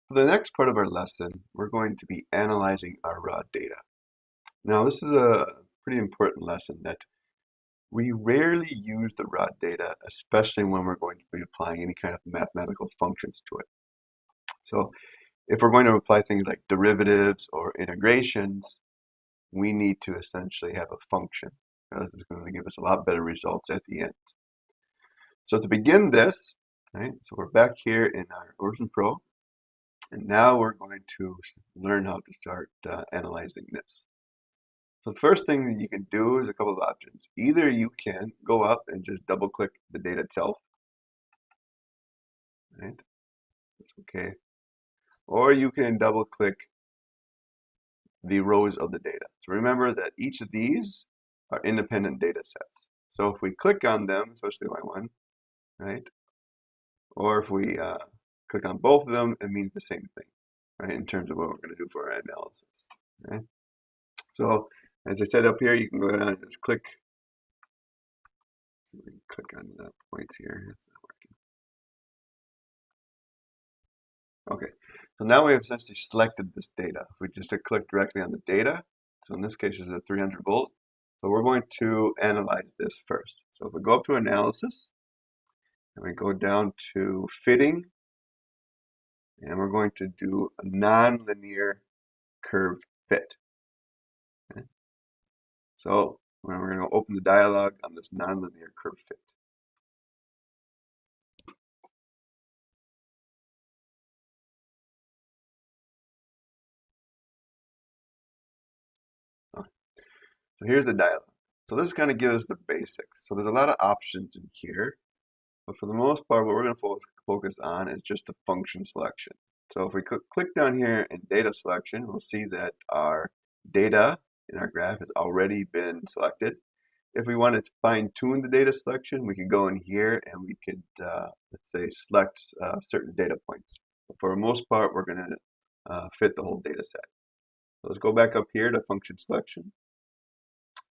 For the next part of our lesson, we're going to be analyzing our raw data. Now, this is a pretty important lesson that we rarely use the raw data, especially when we're going to be applying any kind of mathematical functions to it. So if we're going to apply things like derivatives or integrations, we need to essentially have a function, because it's going to give us a lot better results at the end. So to begin this, right, so we're back here in our OriginPro, and now we're going to learn how to start analyzing this. So the first thing that you can do is a couple of options. Either you can go up and just double click the data itself, right? That's okay. Or you can double click the rows of the data. So remember that each of these are independent data sets. So if we click on them, especially Y1, right? Or if we click on both of them, it means the same thing, right? In terms of what we're going to do for our analysis, right? So as I said up here, you can go down and just click. So we can click on the points here. It's not working. Okay, so now we have essentially selected this data. If we just click directly on the data, so in this case it's a 300 volt. So we're going to analyze this first. So if we go up to analysis, and we go down to fitting, and we're going to do a nonlinear curve fit. Okay. So we're going to open the dialog on this nonlinear curve fit. Okay. So here's the dialog. So this kind of gives us the basics. So there's a lot of options in here, but for the most part, what we're going to focus on is just the function selection. So if we click down here in data selection, we'll see that our data in our graph has already been selected. If we wanted to fine tune the data selection, we could go in here and we could, let's say, select certain data points. But for the most part, we're going to fit the whole data set. So let's go back up here to function selection.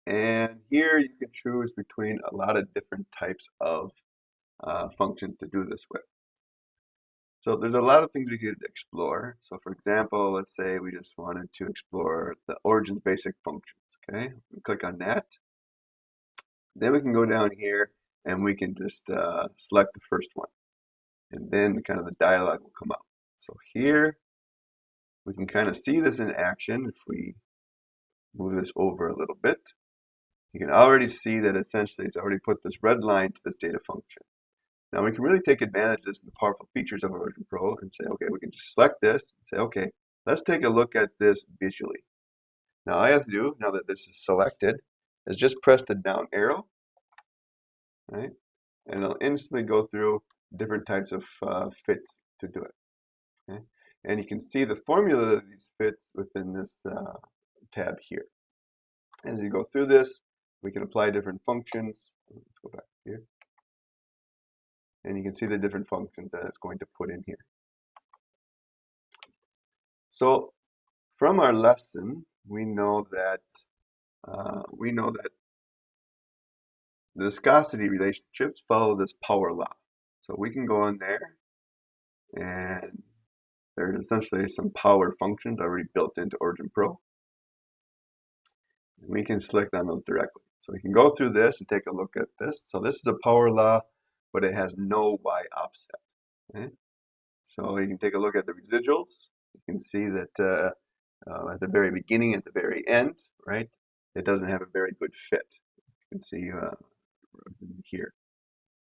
And here you can choose between a lot of different types of functions to do this with. So there's a lot of things we could explore. So for example, let's say we just wanted to explore the origin's basic functions, okay? We click on that. Then we can go down here and we can just select the first one. And then kind of the dialog will come up. So here we can kind of see this in action if we move this over a little bit. You can already see that essentially it's already put this red line to this data function. Now we can really take advantage of this and the powerful features of OriginPro and say, okay, we can just select this and say, okay, let's take a look at this visually. Now all I have to do, now that this is selected, is just press the down arrow, right? And it'll instantly go through different types of fits to do it. Okay? And you can see the formula of these fits within this tab here. And as you go through this, we can apply different functions. Let's go back here. And you can see the different functions that it's going to put in here. So from our lesson, we know that the viscosity relationships follow this power law. So we can go in there, and there's essentially some power functions already built into OriginPro. And we can select on those directly. So we can go through this and take a look at this. So this is a power law, but it has no y offset. Okay? So you can take a look at the residuals. You can see that at the very beginning, at the very end, right, it doesn't have a very good fit. You can see here.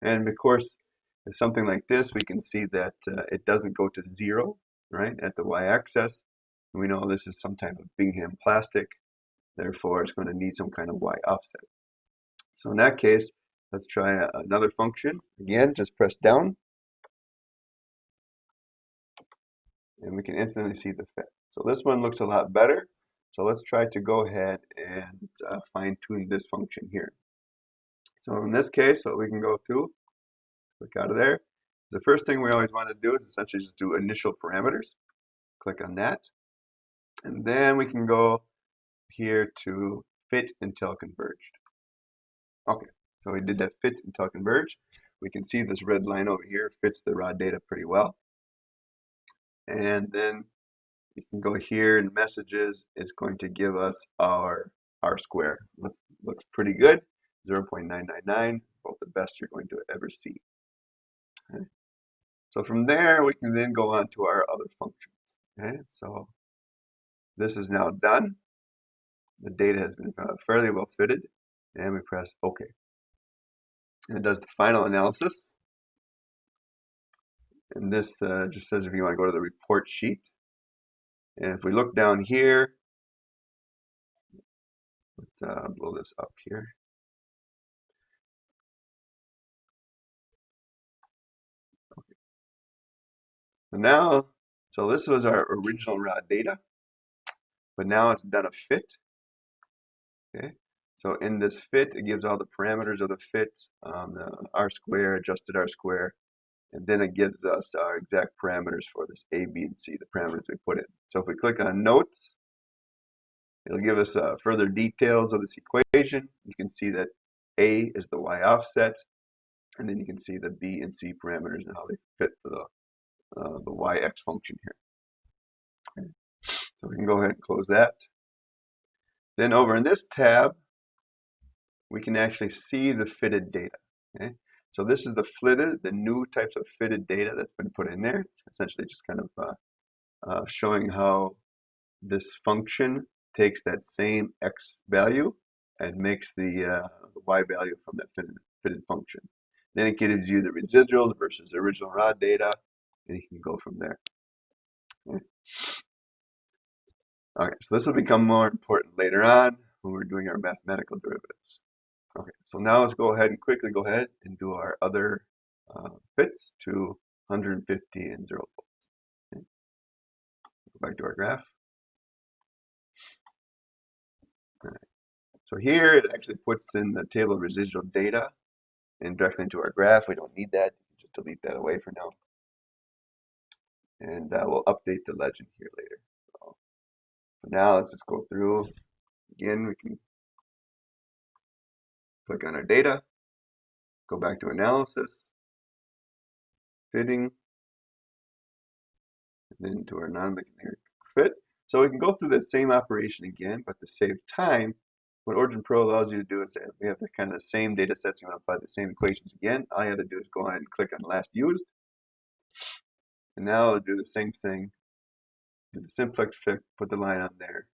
And of course, with something like this, we can see that it doesn't go to 0, right, at the y-axis. We know this is some type of Bingham plastic. Therefore, it's going to need some kind of y offset. So in that case, let's try another function. Again, just press down. And we can instantly see the fit. So this one looks a lot better. So let's try to go ahead and fine tune this function here. So in this case, what we can go to, click out of there. The first thing we always want to do is essentially just do initial parameters. Click on that. And then we can go here to fit until converged. Okay, so we did that fit until converged. We can see this red line over here fits the raw data pretty well. and then you can go here in messages. It's going to give us our R square. Looks pretty good. 0.999, both the best you're going to ever see. Okay. So from there, we can then go on to our other functions. Okay, so this is now done. The data has been fairly well fitted, and we press OK. And it does the final analysis. And this just says if you want to go to the report sheet. And if we look down here, let's blow this up here. Okay. So this was our original raw data, but now it's done a fit. Okay. So in this fit, it gives all the parameters of the fit, the R square, adjusted R square, and then it gives us our exact parameters for this A, B, and C, the parameters we put in. So if we click on notes, it'll give us further details of this equation. You can see that A is the Y offset, and then you can see the B and C parameters and how they fit for the YX function here. Okay. So we can go ahead and close that. Then over in this tab, we can actually see the fitted data. Okay? So this is the new types of fitted data that's been put in there. It's essentially just kind of showing how this function takes that same x value and makes the y value from that fitted function. Then it gives you the residuals versus the original raw data, and you can go from there. Okay. Okay, so this will become more important later on when we're doing our mathematical derivatives. Okay, so now let's go ahead and quickly go ahead and do our other fits to 150 and 0 volts. Okay. Go back to our graph. All right. So here it actually puts in the table of residual data and directly into our graph. We don't need that. Just delete that away for now. And we'll update the legend here later. So for now, let's just go through. Again, we can click on our data, go back to analysis, fitting, and then to our non-magnetic fit. So we can go through the same operation again, but to save time, what OriginPro allows you to do is that we have the kind of the same data sets. You want to apply the same equations again. All you have to do is go ahead and click on last used. And now it'll do the same thing. Do the simplex fit, put the line on there.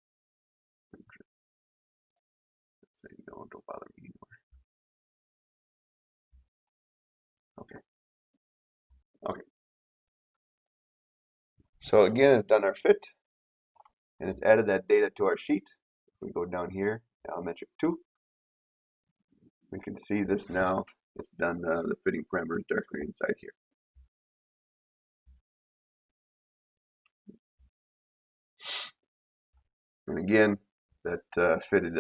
Say, no, don't bother me anymore. Okay. Okay. So again, it's done our fit, and it's added that data to our sheet. If we go down here, elementary 2, we can see this now. It's done the fitting parameters directly inside here. And again, that fitted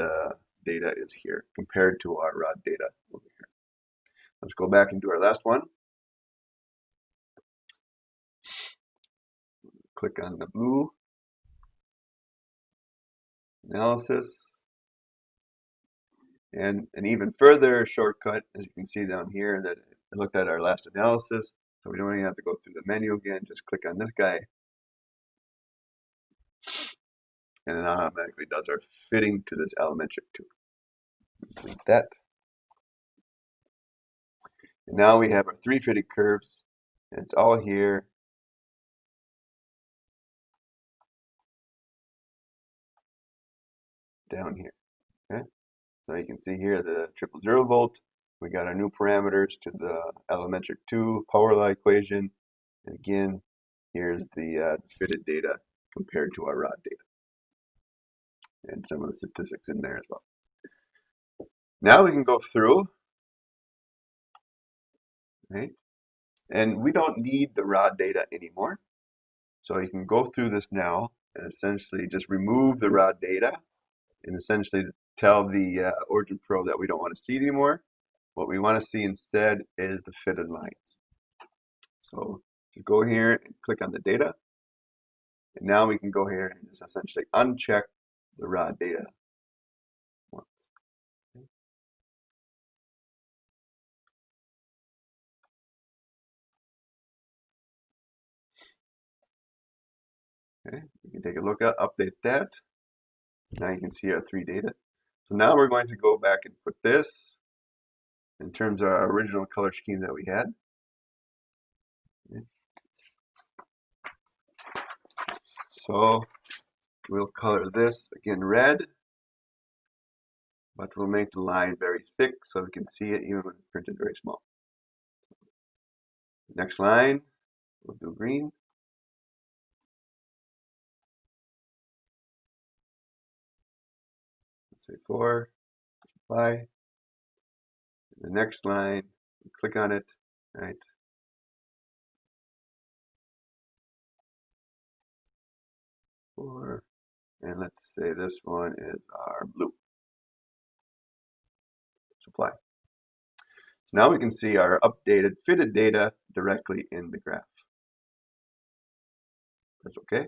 data is here compared to our raw data over here. Let's go back and do our last one. Click on the blue analysis. And an even further shortcut, as you can see down here, that it looked at our last analysis. So we don't even have to go through the menu again. Just click on this guy. And it automatically does our fitting to this elementary 2. Delete that. And now we have our 3 fitted curves. And it's all here. Down here. Okay. So you can see here the 000 volt. We got our new parameters to the elementary 2 power law equation. And again, here's the fitted data compared to our raw data. And some of the statistics in there as well. Now we can go through, right? And we don't need the raw data anymore. So you can go through this now and essentially just remove the raw data and essentially tell the OriginPro that we don't want to see it anymore. What we want to see instead is the fitted lines. So to go here and click on the data, and now we can go here and just essentially uncheck the raw data. Okay, we can take a look at, update that. Now you can see our three data. So now we're going to go back and put this in terms of our original color scheme that we had. Okay. So we'll color this again red, but we'll make the line very thick so we can see it even when it's printed very small. Next line, we'll do green. Let's say 4, apply. The next line, click on it, right? Four, and let's say this one is our blue. Apply. So now we can see our updated fitted data directly in the graph. That's okay.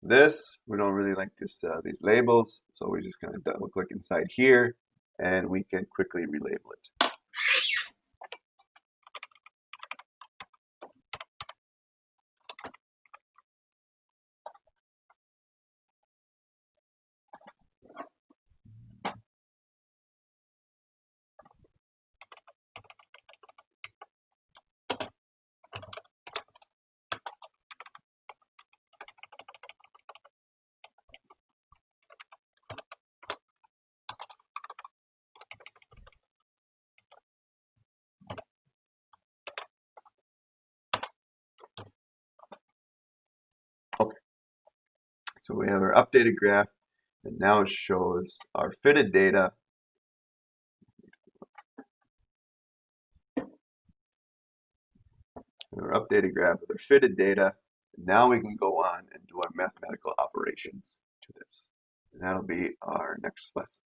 This, we don't really like this these labels, so we just kind of double click inside here and we can quickly relabel it. Okay, so we have our updated graph, and now it shows our fitted data. Our updated graph with our fitted data. And now we can go on and do our mathematical operations to this. And that'll be our next lesson.